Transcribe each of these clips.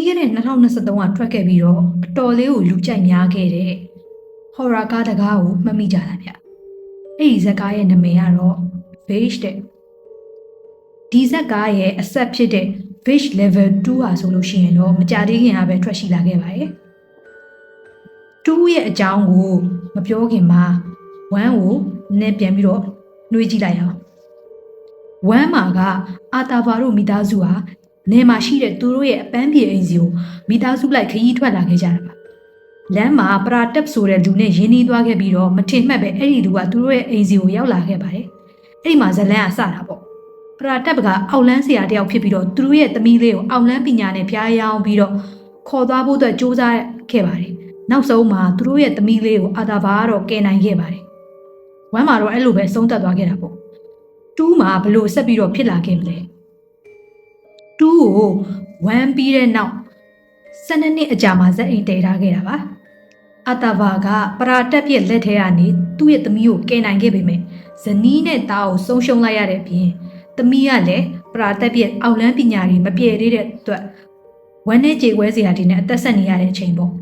ပြီးခဲ့တဲ့2023ကထွက်ခဲ့ပြီးတော့အတော်လေးကိုလူကြိုက်များခဲ့တဲ့ horror ကားတကားကိုမှတ်မိကြတာဗျ။အဲ့ဒီဇာတ်ကားရဲ့နာမည်ကတော့ Wish တဲ့ဒီဇာတ်ကားရဲ့အဆက်ဖြစ်တဲ့ Wish Level 2ဟာဆိုလို့ရှိရင်တော့မကြသေးခင်ကပဲထွက်ရှိလာခဲ့ပါတယ်။2ရဲ့အကြောင်းကိုမပြောခင်မှာ1ကိုနည်းပြန်ပြီးတော့နှွေးကြည့်လိုက်အောင်1မှာကအာတာဘာတို့မိသားစုဟာနေမှာရှိတဲ့သူတို့ရဲ့အပန်းပြေအိမ်စီကိုမိသားစုလိုက်ခရီးထွက်လာခဲ့ကြတာပါလမ်းမှာပရာတက်ဆိုတဲ့လူနဲ့ရင်းနှီးသွားခဲ့ပြီးတော့မထင်မှတ်ပဲအဲ့ဒီလူကသူတို့ရဲ့အိမ်စီကိုရောက်လာခဲ့ပါတယ်အဲ့ဒီမှာဇလန်းကစတာပေါ့ပရာတက်ကအောက်လန်းဆရာတယောက်ဖြစ်ပြီးတော့သူတို့ရဲ့သမီးလေးကိုအောက်လန်းပညာနဲ့ဖျားယောင်းပြီးတော့ခေါ်သွားဖို့အတွက်စူးစမ်းခဲ့ပါတယ်နောက်ဆုံးမှာသူတို့ရဲ့သမီးလေးကိုအာတာဘာကတော့ကယ်နိုင်ခဲ့ပါတယ်ဝမ်းမှာတော့အဲ့လိုပဲဆုံးသက်သွားခဲ့တာပေါ့2မှာဘလို့ဆက်ပြီးတော့ဖြစ်လာခဲ့မလဲ2ကို1ပြီးတဲ့နောက်12နှစ်အကြာမှာဇက်အိမ်တည်ထားခဲ့တာပါအာတာဘာကပရာတက်ပြက်လက်ထဲကနေသူ့ရဲ့သမီးကိုကယ်နိုင်ခဲ့ပေမဲ့ဇနီးနဲ့သားကိုဆုံးရှုံးလိုက်ရတဲ့အပြင်သမီးကလည်းပရာတက်ပြက်အောက်လန်းပညာတွေမပြေသေးတဲ့အတွက်ဝမ်းနဲ့ကြေကွဲစရာတွေနဲ့အသက်ဆက်နေရတဲ့အချိန်ပေါ့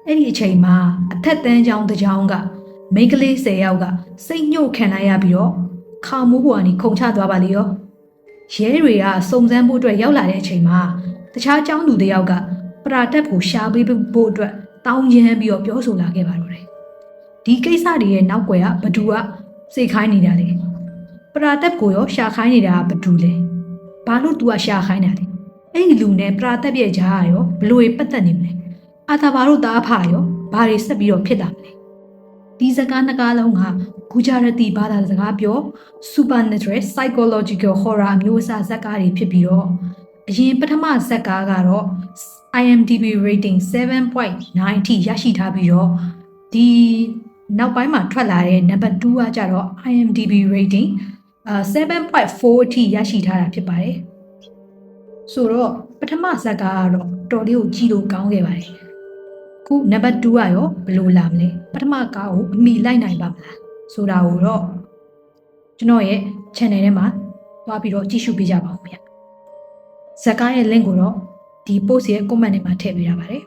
အဲ့ဒီအချိန်မှာအထက်တန်းကျောင်းတစ်ကျောင်းကမိန်းကလေး10ယောက်ကစိတ်ညှို့ခံလိုက်ရပြီးတော့ခါမိုးပေါ်ကနေခုန်ချသွားပါလေရောရဲတွေကစုံစမ်းဖို့အတွက်ရောက်လာတဲ့အချိန်မှာတခြားကျောင်းသူတယောက်ကပရာတက်ကိုရှာပေးဖို့အတွက်တောင်းရမ်းပြီးတော့ပြောဆိုလာခဲ့ပါတော့တယ်ဒီကိစ္စတွေရဲ့နောက်ွယ်ကဘသူကစိတ်ခိုင်းနေတာလဲပရာတက်ကိုရောရှာခိုင်းနေတာကဘသူလဲဘာလို့ तू ကရှာခိုင်းတာလဲအဲ့ဒီလူနဲ့ပရာတက်ရဲ့ကြားကရောဘလို့ပတ်သက်နေမလဲအာသာဘာတို့သားအဖရောဘာတွေဆက်ပြီးတော့ဖြစ်တာမလဲဒီစကားနှစ်ကားလုံးကဂူဂျာရတီဘာသာစကားပြော supernatural psychological horror မျိုးအစားဇာတ်ကားတွေဖြစ်ပြီးတော့အရင်ပထမဇာတ်ကားကတော့ IMDb rating 7.9 အထိရရှိထားပြီးတော့ဒီနောက်ပိုင်းမှာထွက်လာတဲ့ number 2ကကြတော့ IMDb rating 7.4 အထိရရှိထားတာဖြစ်ပါတယ်ဆိုတော့ပထမဇာတ်ကားကတော့တော်လေးကိုကြည့်လို့ကောင်းခဲ့ပါတယ်ခုနံပါတ်2ကရောဘယ်လိုလာမလဲပထမကားကိုအမိလိုက်နိုင်ပါမလားဆိုတာကိုတော့ကျွန်တော်ရဲ့ channel ထဲမှာသွားပြီးတော့ကြည့်ရှုပေးကြပါဦးဗျဇာတ်ကားရဲ့ link ကိုတော့ဒီ post ရဲ့ comment ထဲမှာထည့်ပေးထားပါတယ်